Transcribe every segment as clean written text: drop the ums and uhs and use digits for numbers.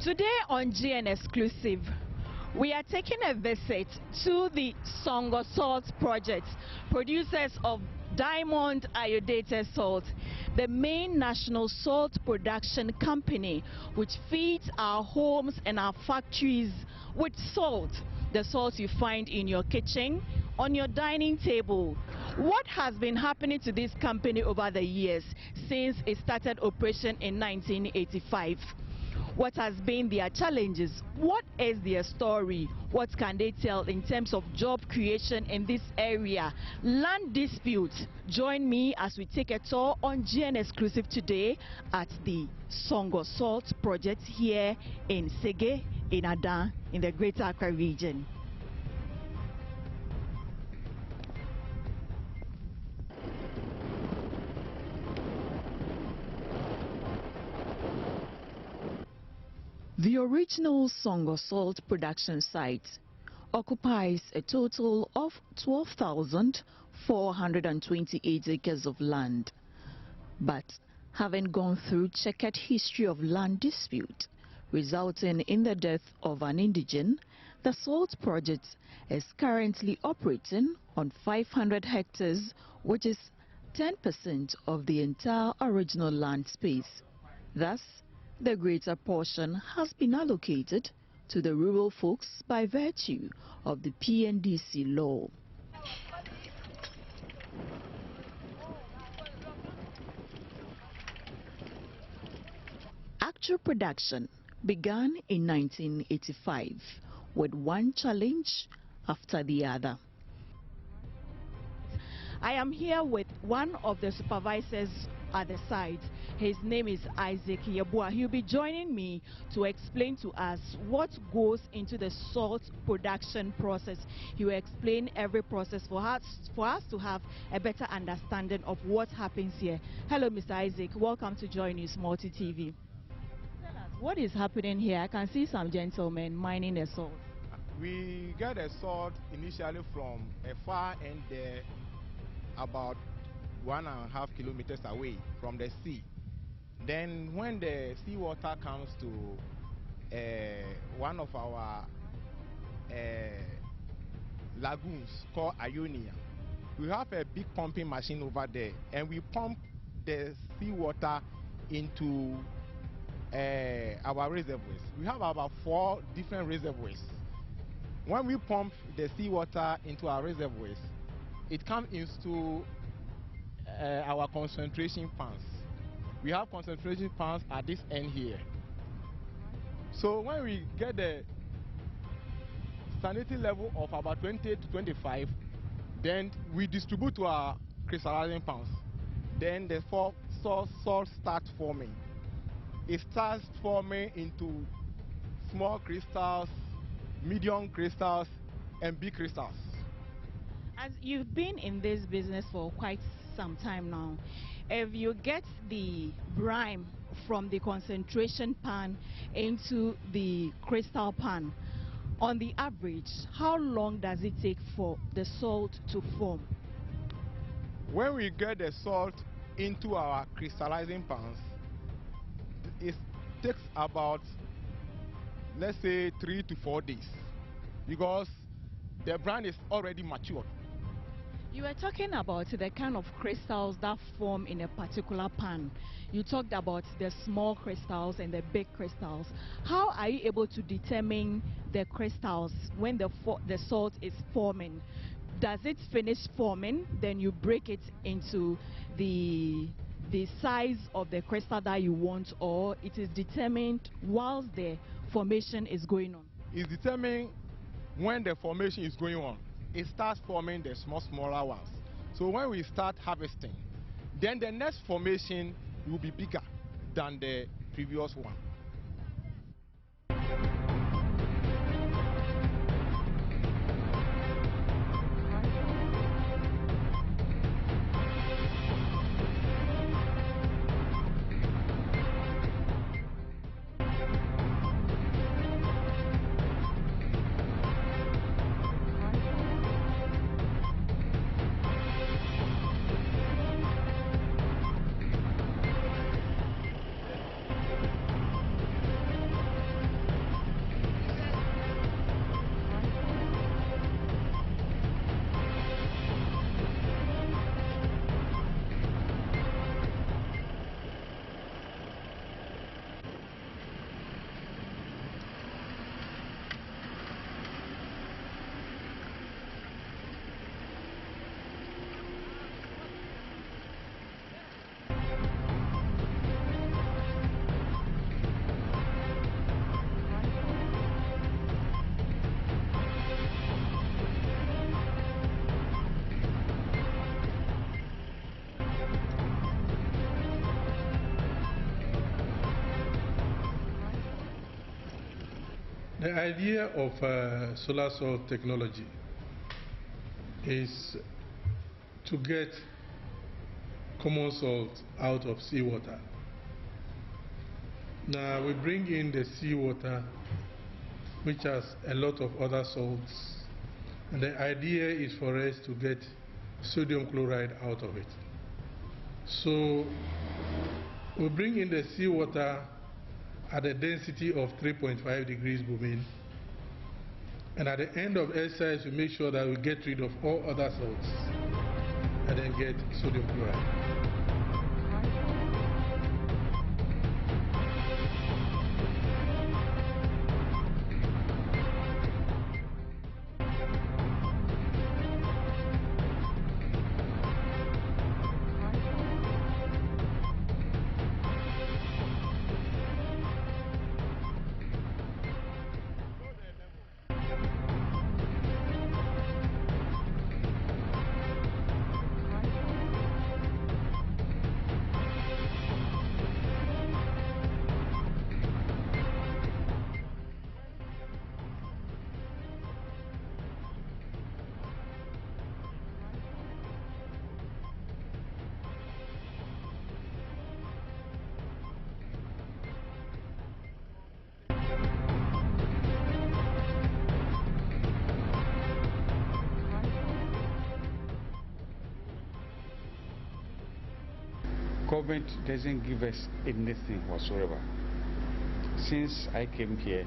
Today on GN Exclusive, we are taking a visit to the Songo Salt Project, producers of diamond iodinated salt, the main national salt production company which feeds our homes and our factories with salt, the salt you find in your kitchen, on your dining table. What has been happening to this company over the years since it started operation in 1985? What has been their challenges? What is their story? What can they tell in terms of job creation in this area? Land disputes. Join me as we take a tour on GN Exclusive today at the Songo Salt Project here in Sege, in Atani, in the Greater Accra region. The original Songo salt production site occupies a total of 12,428 acres of land. But having gone through checkered history of land dispute, resulting in the death of an indigene, the salt project is currently operating on 500 hectares, which is 10% of the entire original land space. Thus, the greater portion has been allocated to the rural folks by virtue of the PNDC law. Actual production began in 1985 with one challenge after the other. I am here with one of the supervisors at the site. His name is Isaac Yabua. He'll be joining me to explain to us what goes into the salt production process. He will explain every process for us to have a better understanding of what happens here. Hello, Mr. Isaac. Welcome to Joynews Multi TV. Tell us, what is happening here? I can see some gentlemen mining the salt. We get the salt initially from a far end there, about 1.5 kilometers away from the sea. Then when the seawater comes to one of our lagoons called Ionia, we have a big pumping machine over there, and we pump the seawater into our reservoirs. We have about 4 different reservoirs. When we pump the seawater into our reservoirs, it comes into our concentration pans. We have concentration pans at this end here. So when we get the salinity level of about 20 to 25, then we distribute to our crystallizing pans. Then the salt starts forming. It starts forming into small crystals, medium crystals, and big crystals. As you've been in this business for quite some time now, if you get the brine from the concentration pan into the crystal pan, on the average, how long does it take for the salt to form? When we get the salt into our crystallizing pans, it takes about, let's say, 3 to 4 days, because the brine is already matured. You were talking about the kind of crystals that form in a particular pan. You talked about the small crystals and the big crystals. How are you able to determine the crystals when the salt is forming? Does it finish forming, then you break it into the size of the crystal that you want, or it is determined whilst the formation is going on? It's determined when the formation is going on. It starts forming the smaller ones. So when we start harvesting, then the next formation will be bigger than the previous one. The idea of solar salt technology is to get common salt out of seawater. Now we bring in the seawater, which has a lot of other salts, and the idea is for us to get sodium chloride out of it. So we bring in the seawater at a density of 3.5 degrees Bumin, and at the end of exercise we make sure that we get rid of all other salts and then get sodium chloride. Government doesn't give us anything whatsoever. Since I came here,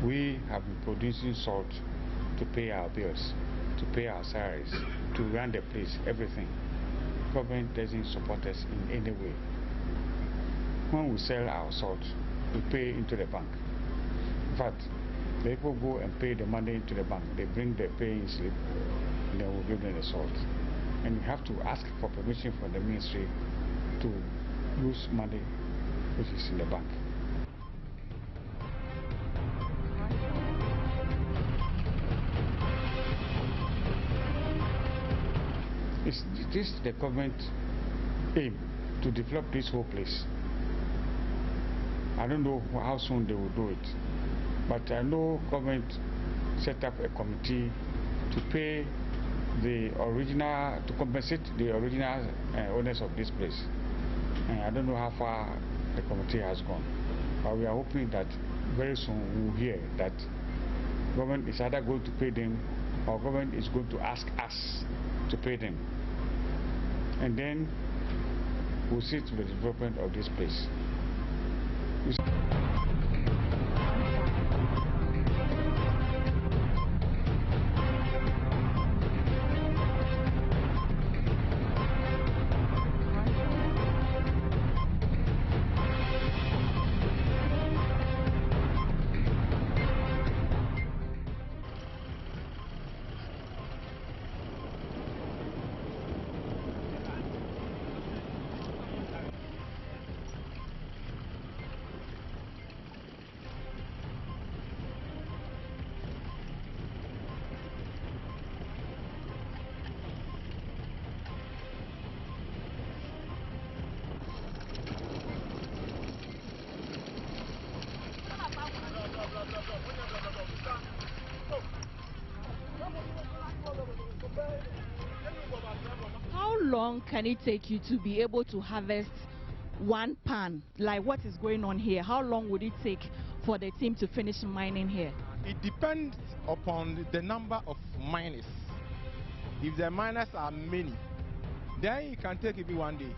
we have been producing salt to pay our bills, to pay our salaries, to run the place, everything. Government doesn't support us in any way. When we sell our salt, we pay into the bank. In fact, the people go and pay the money into the bank. They bring the paying slip, and then we give them the salt. And we have to ask for permission from the ministry to use money which is in the bank. Is this the government aim to develop this whole place? I don't know how soon they will do it, but I know government set up a committee to pay the original, to compensate the original owners of this place. I don't know how far the committee has gone, but we are hoping that very soon we will hear that government is either going to pay them or government is going to ask us to pay them. And then we'll see to the development of this place. How long can it take you to be able to harvest one pan? Like what is going on here? How long would it take for the team to finish mining here? It depends upon the number of miners. If the miners are many, then it can take maybe 1 day.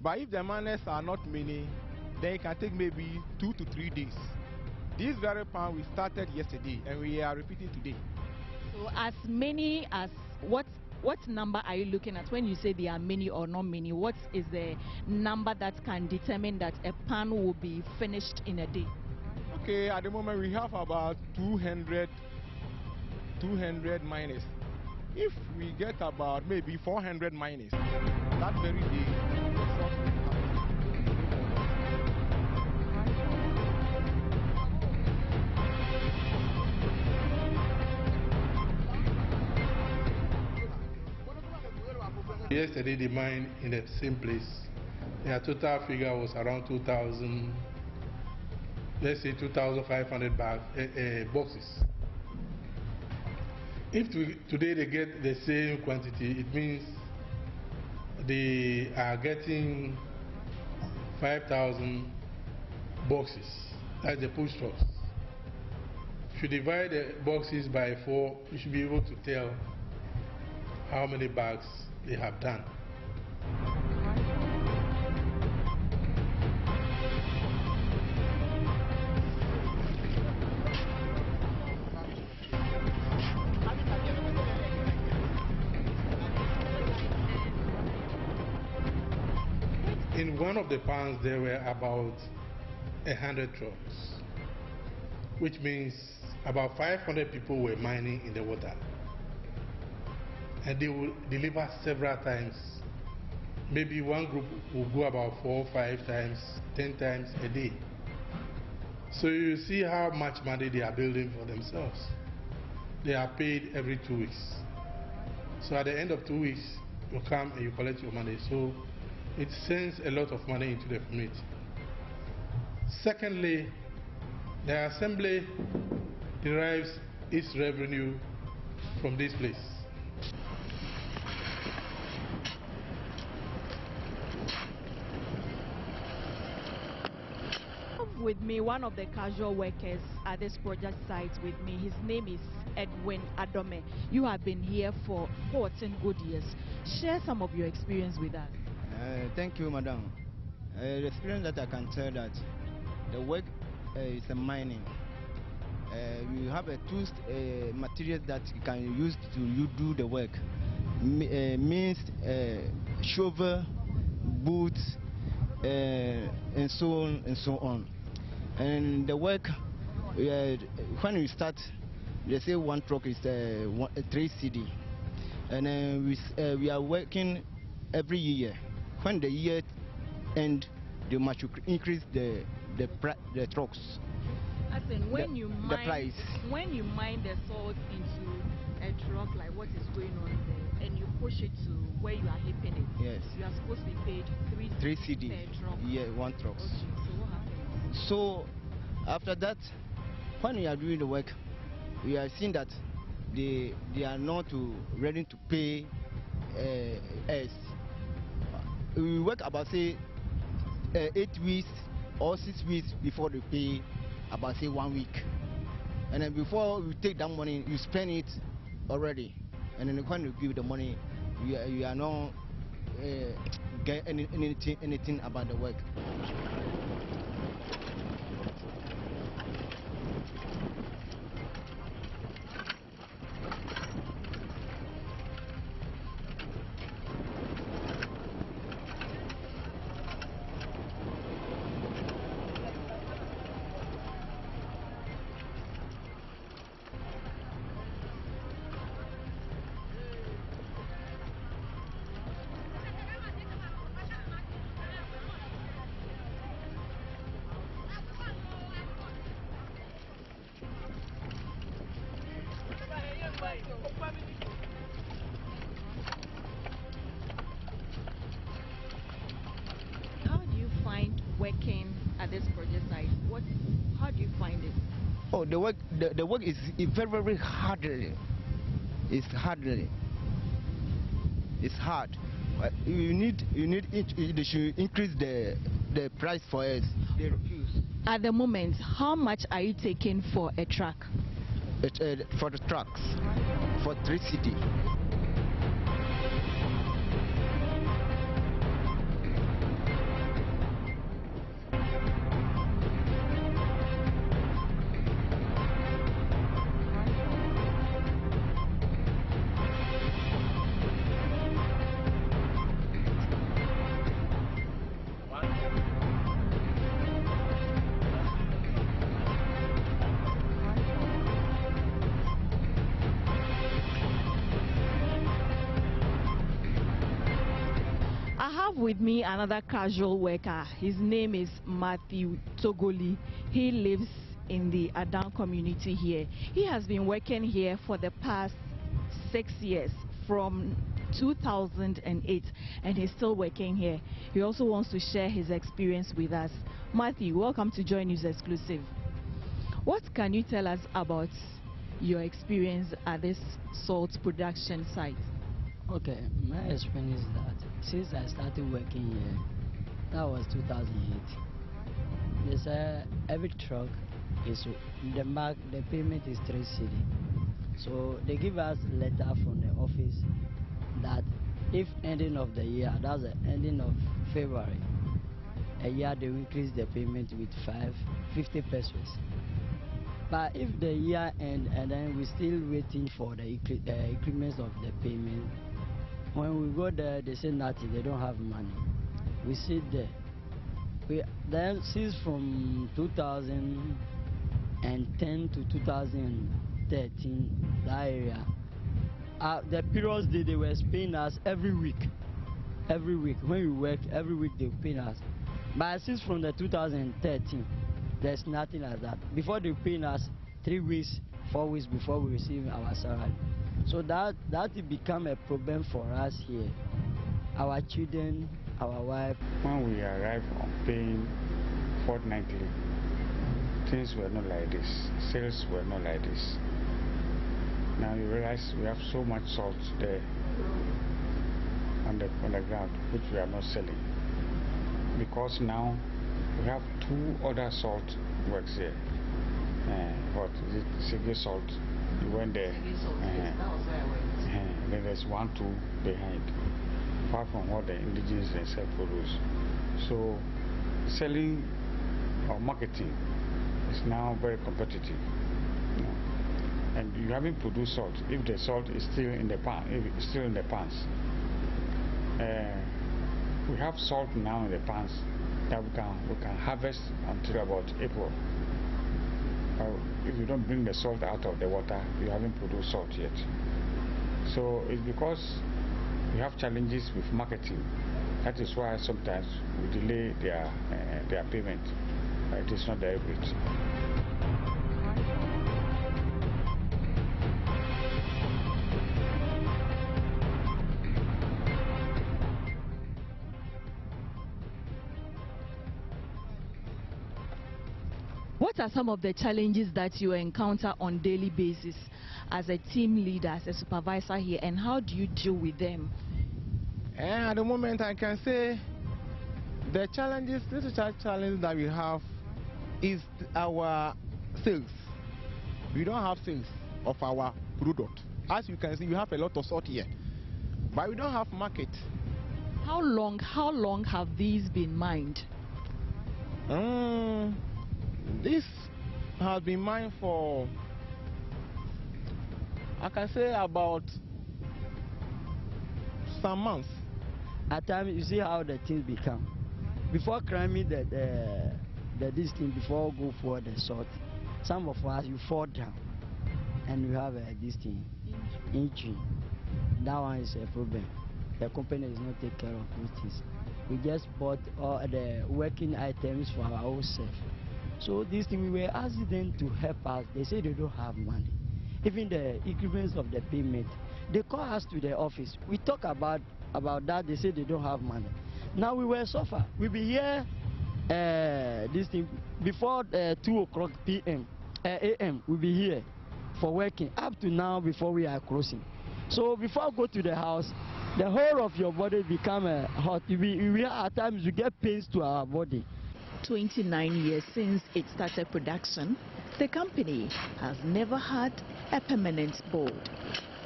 But if the miners are not many, then it can take maybe 2 to 3 days. This very pan we started yesterday and we are repeating today. So as many as what number are you looking at when you say there are many or not many? What is the number that can determine that a pan will be finished in a day? Okay, at the moment we have about 200 miners. If we get about maybe 400 miners, that very day the salt will be harvested. There will be no more loss. Yesterday they mined in the same place. Their total figure was around 2,000 let's say 2,500 boxes. If today they get the same quantity, it means they are getting 5,000 boxes. That's the push stocks. If you divide the boxes by 4, you should be able to tell how many bags they have done. In one of the ponds, there were about 100 trucks, which means about 500 people were mining in the water. And they will deliver several times. Maybe one group will go about 4 or 5 times, 10 times a day. So you see how much money they are building for themselves. They are paid every 2 weeks. So at the end of 2 weeks, you come and you collect your money. So it sends a lot of money into the community. Secondly, the assembly derives its revenue from this place. With me, one of the casual workers at this project site with me. His name is Edwin Adome. You have been here for 14 good years. Share some of your experience with us. Thank you, madam. The experience that I can tell that the work is a mining. You have a tools materials that you can use to do the work. Means shovel, boots, and so on and so on. And the work, when you start, they say one truck is 3 CD, and we are working every year. When the year end, they must increase the trucks. As in, when you mine, the price. When you mine the salt into a truck, like what is going on there, and you push it to where you are heaping it. Yes. You are supposed to be paid 3 CD per truck. Yeah, one truck. Okay. So what happens? So after that, when we are doing the work, we are seeing that they are not ready to pay us. We work about say 8 weeks or 6 weeks before they pay about say 1 week, and then before we take that money, you spend it already, and then when you give the money, you are not get anything about the work. How do you find working at this project site? How do you find it? Oh, the work is very, very hard. It's hard. It's hard. They should increase the price for us. They refuse. At the moment, how much are you taking for a truck? For the trucks, for 3 CD. With me another casual worker. His name is Matthew Togoli. He lives in the Adan community here. He has been working here for the past 6 years, from 2008, and he's still working here. He also wants to share his experience with us. Matthew, welcome to Joynews Exclusive. What can you tell us about your experience at this salt production site? Okay, my experience is that since I started working here, that was 2008. They say every truck is the payment is 3 cedi. So they give us a letter from the office that if ending of the year, that's the ending of February, a year they will increase the payment with 50 pesos. But if the year end and then we're still waiting for the increments of the payment, when we go there they say nothing, they don't have money. We sit there. Then since from 2010 to 2013, that area, the periods they were paying us every week. Every week. When we work, every week they pay us. But since from the 2013, there's nothing like that. Before they pay us 3 weeks, 4 weeks before we receive our salary. So that will become a problem for us here. Our children, our wife. When we arrived on paying fortnightly, things were not like this. Sales were not like this. Now you realize we have so much salt there on the ground, which we are not selling. Because now we have 2 other salt works here. What is it? Singing salt. You went there. Then there's 1, 2 behind. Apart from what the indigenous themselves produce. So selling or marketing is now very competitive. You know? And you haven't produced salt. If the salt is still in the pan, pans, we have salt now in the pans that we can harvest until about April. If you don't bring the salt out of the water, you haven't produced salt yet. So it's because we have challenges with marketing. That is why sometimes we delay their payment. It is not deliberate. What are some of the challenges that you encounter on a daily basis as a team leader, as a supervisor here, and how do you deal with them? At the moment, I can say the challenges, this challenge that we have is our sales. We don't have sales of our product. As you can see, we have a lot of salt here, but we don't have market. How long have these been mined? This has been mined for, I can say, about some months. At times, you see how the things become. Before climbing this thing, before go for the salt, some of us, you fall down and you have this thing, injury. That one is a problem. The company is not taking care of those things. We just bought all the working items for our own self. So this thing, we were asking them to help us. They say they don't have money. Even the increments of the payment, they call us to the office. We talk about that. They say they don't have money. Now we will suffer. We'll be here this thing before 2 o'clock p.m. a.m. We'll be here for working up to now before we are closing. So before I go to the house, the whole of your body become hot. At times you get pains to our body. 29 years since it started production, the company has never had a permanent board.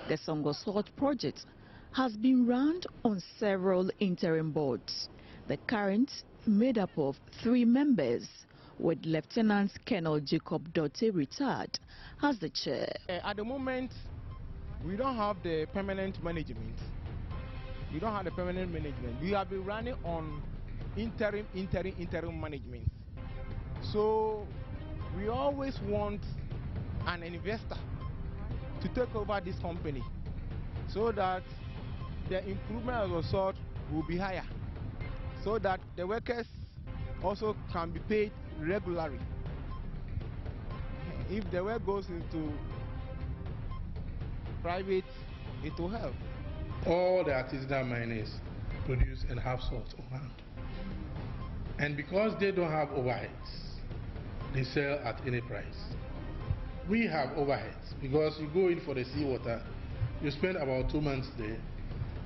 The Songo Salt project has been run on several interim boards. The current made up of 3 members, with Lieutenant Colonel Jacob Dotte, retired, as the chair. At the moment, we don't have the permanent management. We have been running on interim management. So we always want an investor to take over this company so that the improvement of the salt will be higher, so that the workers also can be paid regularly. If the work goes into private, it will help. all the artisanal miners produce and have salt on hand. And because they don't have overheads, they sell at any price. We have overheads because you go in for the seawater, you spend about 2 months there,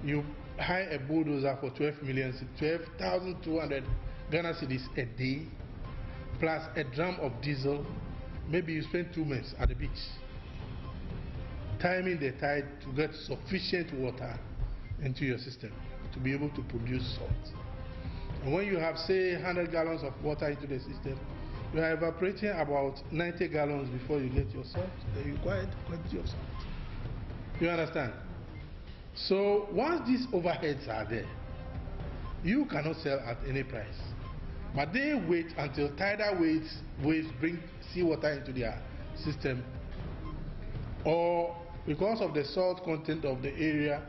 you hire a bulldozer for 12,200 Ghana cedis a day, plus a drum of diesel. Maybe you spend 2 months at the beach, timing the tide to get sufficient water into your system to be able to produce salt. And when you have, say, 100 gallons of water into the system, you are evaporating about 90 gallons before you get your salt, the required quantity of salt. You understand? So once these overheads are there, you cannot sell at any price. But they wait until tidal waves bring seawater into their system, or because of the salt content of the area,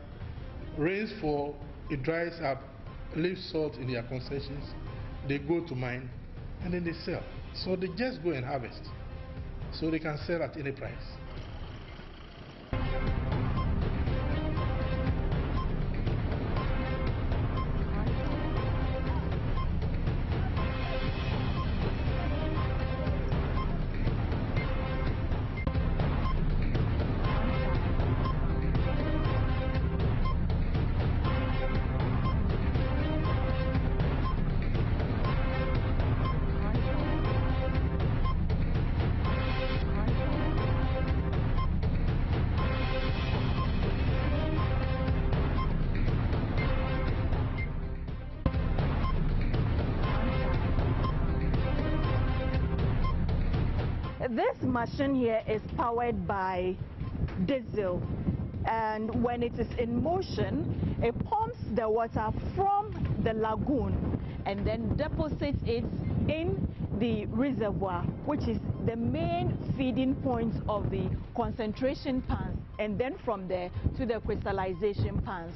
rains fall, it dries up, leaves salt in their concessions, they go to mine, and then they sell. So they just go and harvest, so they can sell at any price. This machine here is powered by diesel, and when it is in motion, it pumps the water from the lagoon and then deposits it in the reservoir, which is the main feeding point of the concentration pans, and then from there to the crystallization pans.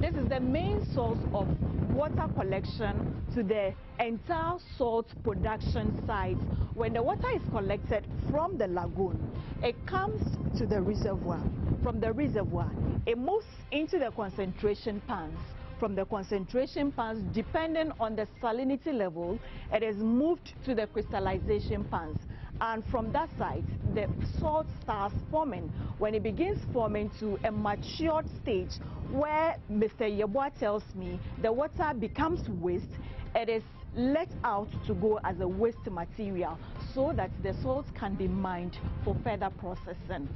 This is the main source of water collection to the entire salt production site. When the water is collected from the lagoon, it comes to the reservoir. From the reservoir, it moves into the concentration pans. From the concentration pans, depending on the salinity level, it is moved to the crystallization pans. And from that side, the salt starts forming. When it begins forming to a matured stage where Mr. Yeboah tells me the water becomes waste, it is let out to go as a waste material so that the salt can be mined for further processing.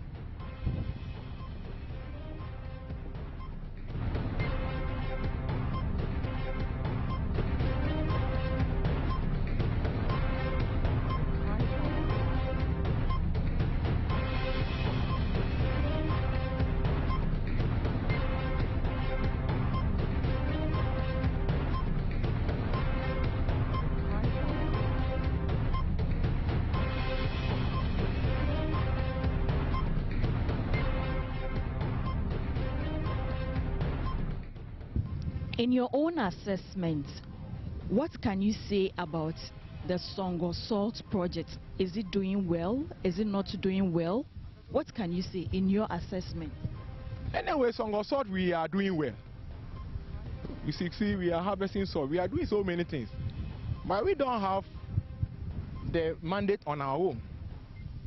In your own assessment, what can you say about the Songor salt project? Is it doing well? Is it not doing well? What can you say in your assessment? Anyway, Songor salt, we are doing well. You see, we are harvesting salt. We are doing so many things. But we don't have the mandate on our own.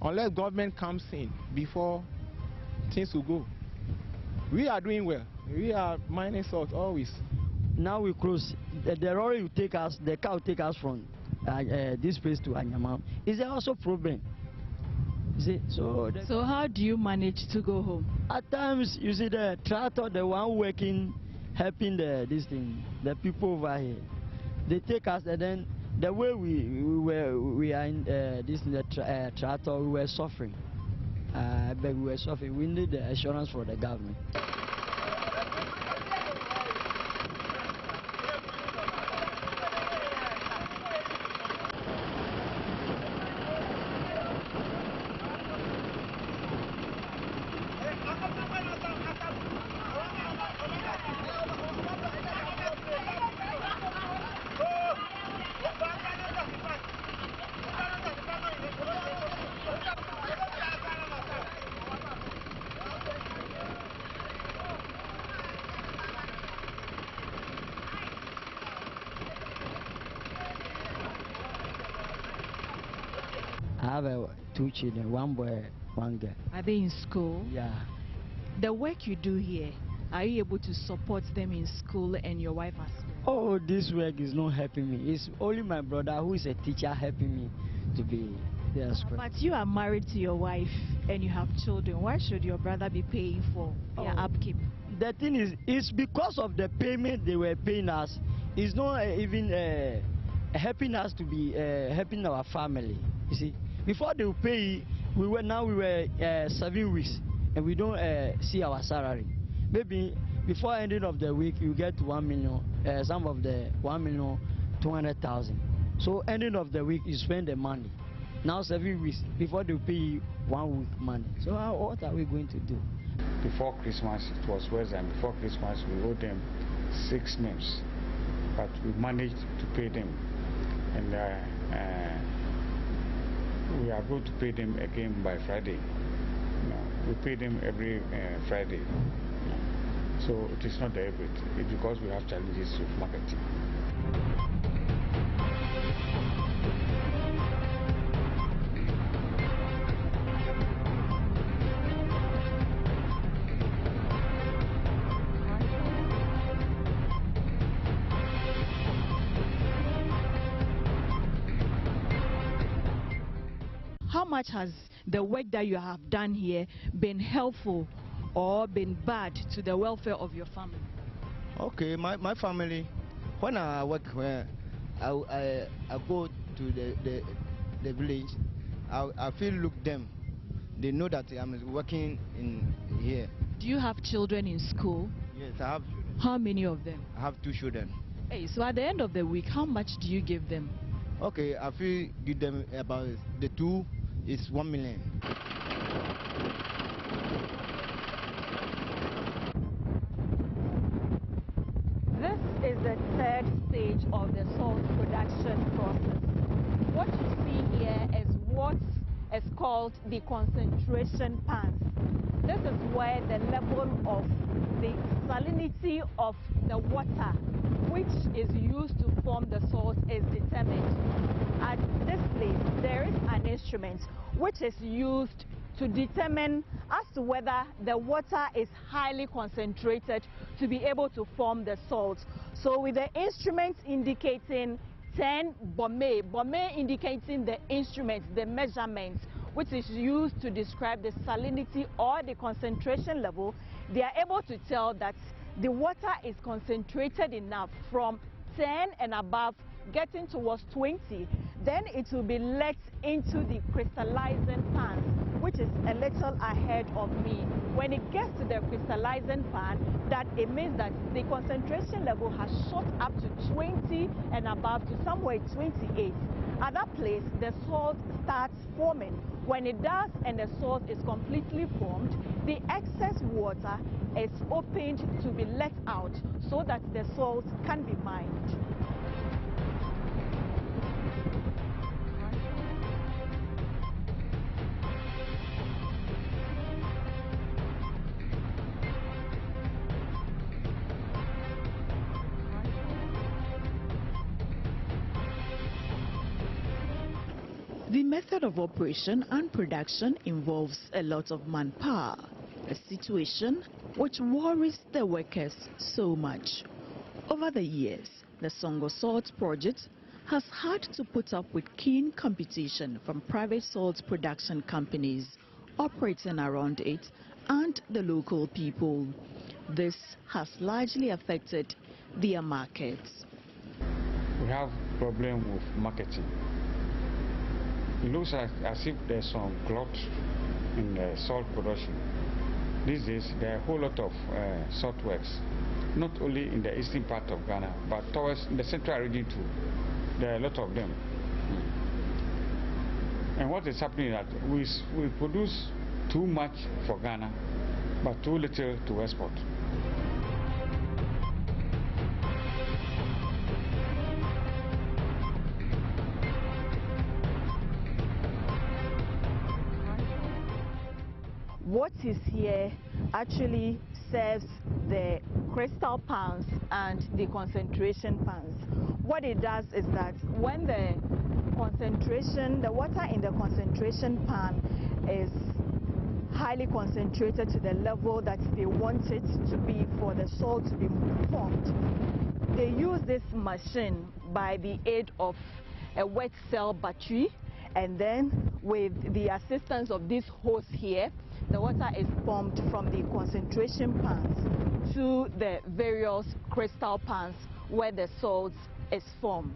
Unless government comes in before things will go. We are doing well. We are mining salt always. Now we close. The lorry will take us, the car will take us from this place to Anyama. Is there also problem? You see, so how do you manage to go home? At times, you see the tractor, the one working, helping this thing, the people over here, they take us, and then the way we are in the tractor, we were suffering. But we were suffering. We need the assurance for the government. have 2 children, 1 boy, 1 girl. Are they in school? Yeah. The work you do here, are you able to support them in school and your wife as well? Oh, this work is not helping me. It's only my brother who is a teacher helping me to be there. But you are married to your wife and you have children. Why should your brother be paying for their upkeep? The thing is, it's because of the payment they were paying us. It's not even helping us to be helping our family. You see, before they will pay, we were 7 weeks and we don't see our salary. Maybe before ending of the week you get 1 million, some of the 1,200,000. So ending of the week you spend the money. Now 7 weeks before they pay you 1 week money. So what are we going to do? Before Christmas it was worse, and before Christmas we owed them 6 months, but we managed to pay them, and we are going to pay them again by Friday. We pay them every Friday. So it is not the habit. It's because we have challenges with marketing. How much has the work that you have done here been helpful or been bad to the welfare of your family? Okay, my family, when I work where I go to the village, I feel look them. They know that I'm working in here. Do you have children in school? Yes, I have children. How many of them? I have 2 children. Hey, so at the end of the week, how much do you give them? Okay, I feel give them about the 2 is 1 million. This is the 3rd stage of the salt production process. What you see here is what is called the concentration pans. This is where the level of the salinity of the water which is used to form the salt is determined. At this place, there is an instrument which is used to determine as to whether the water is highly concentrated to be able to form the salt. So with the instrument indicating 10 Bome indicating the instrument, the measurement, which is used to describe the salinity or the concentration level, they are able to tell that the water is concentrated enough from 10 and above getting towards 20. Then it will be let into the crystallizing pan, which is a little ahead of me. When it gets to the crystallizing pan, that it means that the concentration level has shot up to 20 and above to somewhere 28. At that place, the salt starts forming. When it does and the salt is completely formed, the excess water is opened to be let out so that the salt can be mined. The method of operation and production involves a lot of manpower, a situation which worries the workers so much. Over the years, the Songo Salt project has had to put up with keen competition from private salt production companies operating around it and the local people. This has largely affected their markets. We have problem with marketing. It looks as if there's some glut in the salt production. These days, there are a whole lot of salt works, not only in the eastern part of Ghana, but towards the central region too. There are a lot of them. And what is happening is that we produce too much for Ghana, but too little to export. What is here actually serves the crystal pans and the concentration pans. What it does is that when the the water in the concentration pan is highly concentrated to the level that they want it to be for the salt to be formed. They use this machine by the aid of a wet cell battery, and then with the assistance of this hose here, the water is pumped from the concentration pans to the various crystal pans where the salt is formed.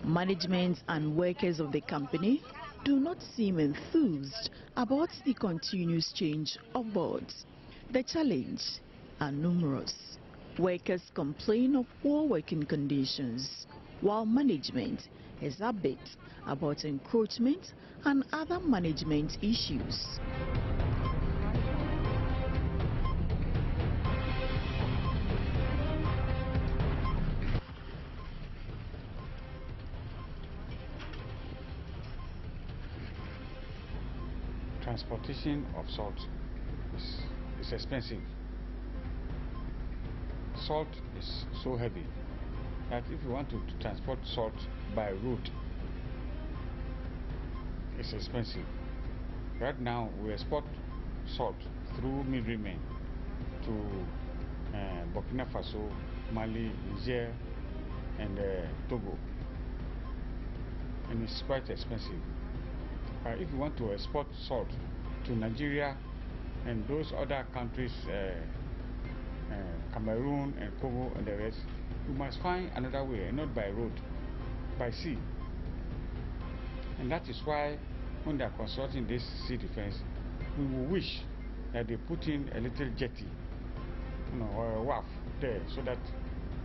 Management and workers of the company do not seem enthused about the continuous change of boards. The challenges are numerous. Workers complain of poor working conditions, while management is upbeat about encroachment and other management issues. Transportation of salt is expensive. Salt is so heavy that if you want to transport salt by road, it's expensive. Right now, we export salt through middlemen to Burkina Faso, Mali, Niger, and Togo, and it's quite expensive. If you want to export salt to Nigeria and those other countries, Cameroon and Congo and the rest, you must find another way, not by road, by sea. And that is why when they are constructing this sea defense, we will wish that they put in a little jetty, or a wharf there, so that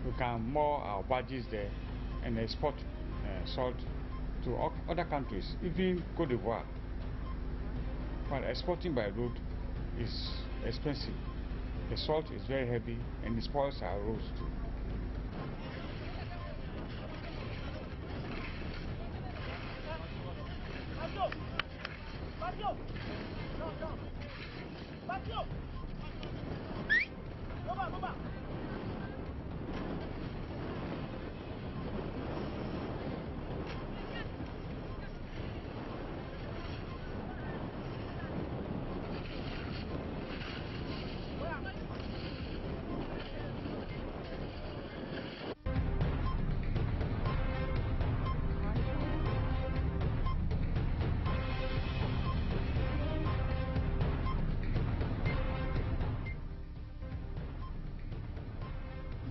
we can moor our barges there and export salt to other countries, even Cote d'Ivoire. But exporting by road is expensive. The salt is very heavy and it spoils our roads too.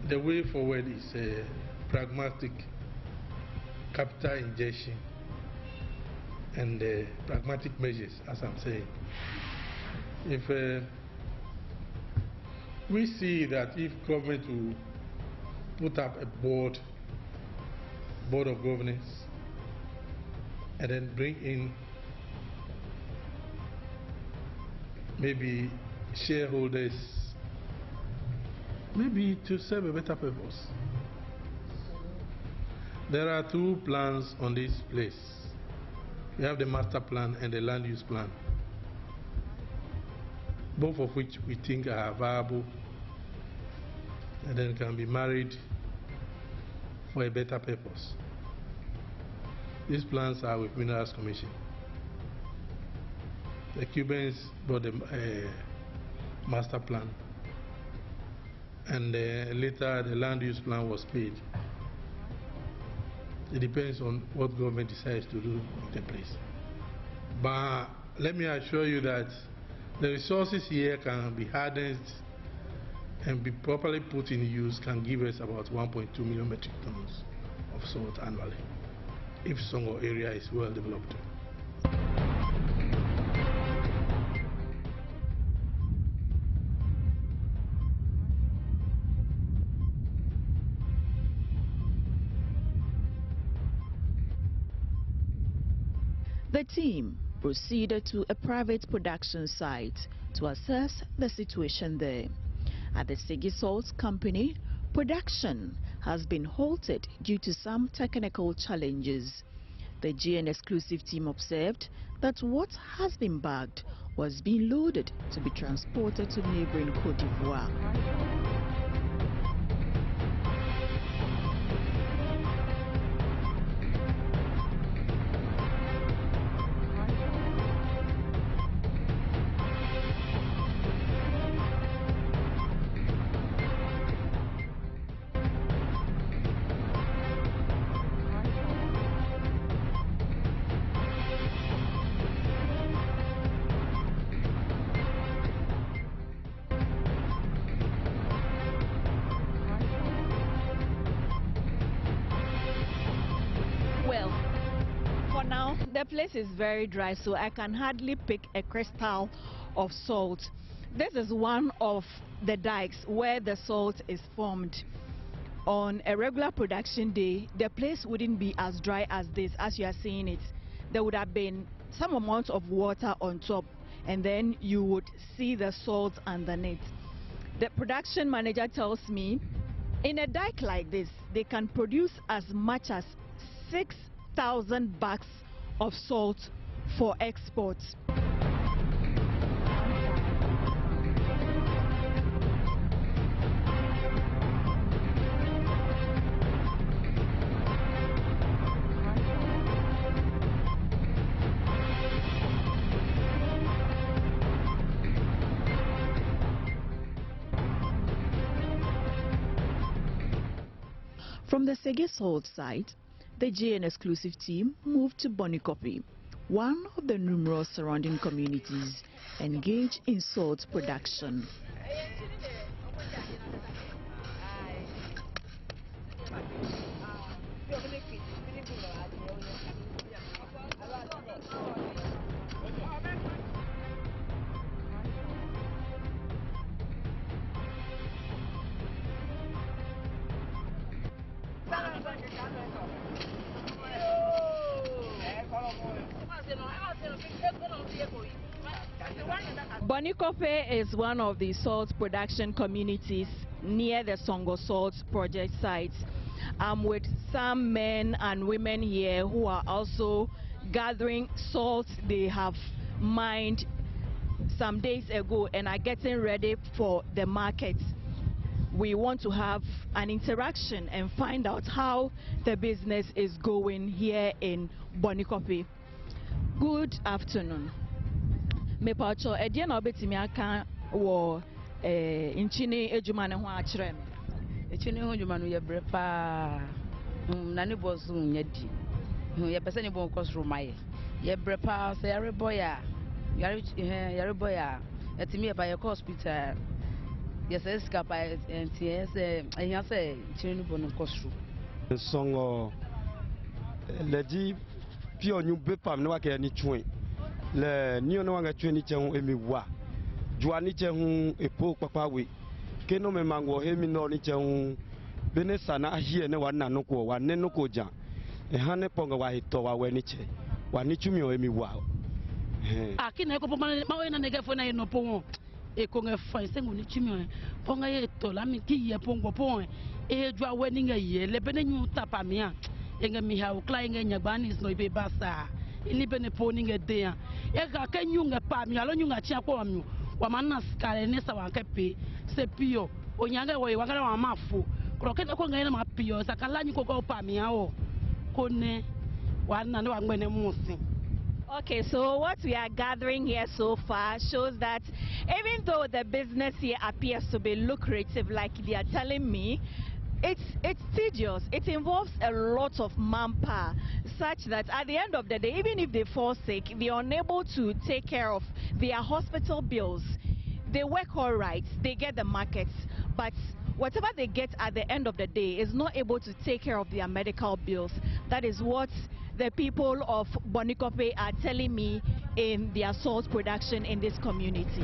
The way forward is a pragmatic capital injection and pragmatic measures, as I'm saying. If we see that if government will put up a board of governance and then bring in maybe shareholders, maybe to serve a better purpose. There are two plans on this place. We have the master plan and the land use plan, both of which we think are viable and then can be married for a better purpose. These plans are with Minerals Commission. The Cubans brought the master plan, and later the land use plan was paid. It depends on what government decides to do in the place. But let me assure you that the resources here can be harnessed and be properly put in use, can give us about 1.2 million metric tons of salt annually, if Songor area is well developed. The team proceeded to a private production site to assess the situation there. At the Segi Salt Company, production has been halted due to some technical challenges. The GN exclusive team observed that what has been bagged was being loaded to be transported to neighboring Cote d'Ivoire. Well, for now, the place is very dry, so I can hardly pick a crystal of salt. This is one of the dikes where the salt is formed. On a regular production day, the place wouldn't be as dry as this, as you are seeing it. There would have been some amount of water on top, and then you would see the salt underneath. The production manager tells me, in a dike like this, they can produce as much as 6,000 bags of salt for export. From the Sege Salt site, the JN exclusive team moved to Bonikopi, one of the numerous surrounding communities engaged in salt production. Bonikope is one of the salt production communities near the Songo Salt project site. I'm with some men and women here who are also gathering salt they have mined some days ago and are getting ready for the market. We want to have an interaction and find out how the business is going here in Bonikope. Good afternoon. Me pacho edie na obetimi aka wo nchini ejuma ne ho akire me. Echini ho ejuma no ye bre pa. Na ne bozu nya di. Ye pese ne bon kosro maye. Ye bre pa se yare boya. Yare boya. Etimi ye pa ye hospital. Yes, escapa and yes, and say, Chinubon Kosru. Songo Lady Pio New Bepam no wake any twin. Le Neo no wanga twin chang emi wa. Juani chang a po papa we. Keno me mango hemi no ni chang Benesana here ne one nanoko, one nenoko jam. A hane ponga wa hito wa weniche. Wanichumi o emi wa. Akina ko poma na nega fona no pon. E konga fa sengu ni chimi ponga ye to la mi ki ye pongo pon e jwa weni nga ye le bene nyu tapa mia enga mi ha o kla enga nyagbani no be basa ili bene poni nga de ya e ga ka nyu nga pa mi alo nyu nga chia ko mi wa manna skale ne sa wa pe se pio o nyanga wo wa ngala wa mafu kro ke ko nga ina ma pio sa kala nyu ko ko pa mi a o ko ne wa na ne wa ngbene musin. Okay, so what we are gathering here so far shows that even though the business here appears to be lucrative, like they are telling me, it's tedious. It involves a lot of manpower, such that at the end of the day, even if they fall sick, they are unable to take care of their hospital bills. They work all right, they get the markets, but whatever they get at the end of the day is not able to take care of their medical bills. That is what the people of Bonikope are telling me in their salt production in this community.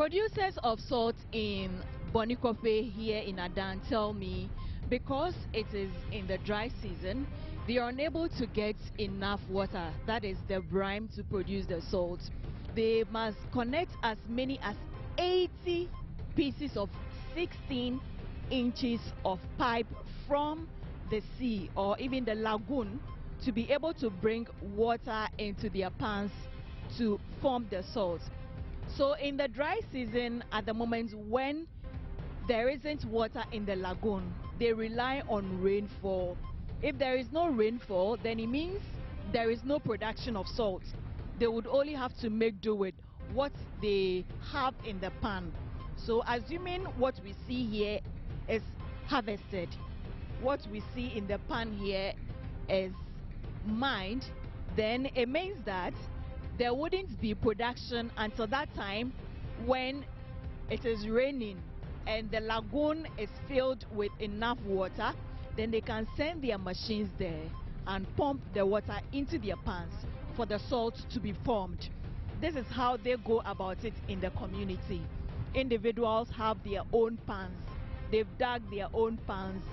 Producers of salt in Bonikope here in Adan tell me because it is in the dry season, they are unable to get enough water, that is the brine, to produce the salt. They must connect as many as 80 pieces of 16 inches of pipe from the sea or even the lagoon to be able to bring water into their pans to form the salt. So in the dry season, at the moment when there isn't water in the lagoon, they rely on rainfall. If there is no rainfall, then it means there is no production of salt. They would only have to make do with what they have in the pan. So assuming what we see here is harvested, what we see in the pan here is mined, then it means that there wouldn't be production until that time when it is raining and the lagoon is filled with enough water. Then they can send their machines there and pump the water into their pans for the salt to be formed. This is how they go about it in the community. Individuals have their own pans. They've dug their own pans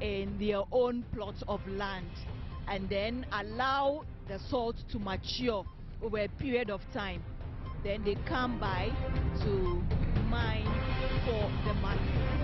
in their own plots of land and then allow the salt to mature over a period of time. Then they come by to mine for the market.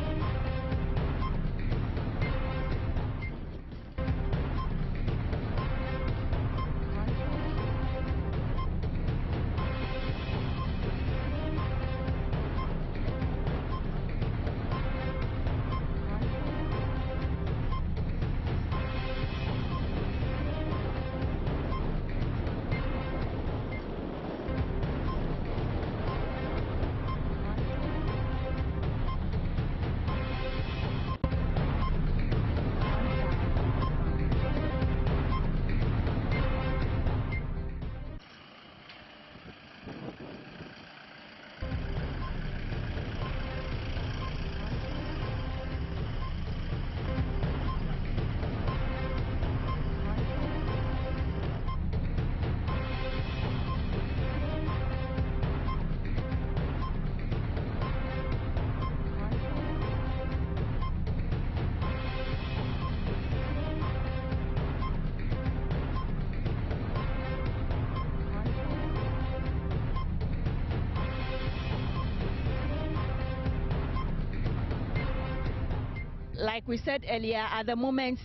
Like we said earlier, at the moment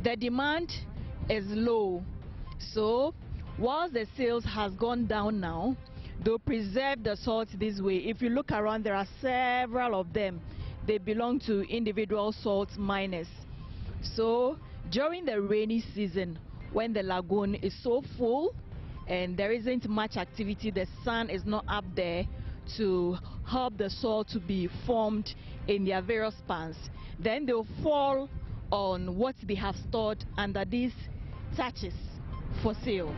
the demand is low. So whilst the sales has gone down now, they'll preserve the salt this way. If you look around, there are several of them. They belong to individual salt miners. So during the rainy season, when the lagoon is so full and there isn't much activity, the sun is not up there to help the salt to be formed in their various pans, then they'll fall on what they have stored under these thatches for sale.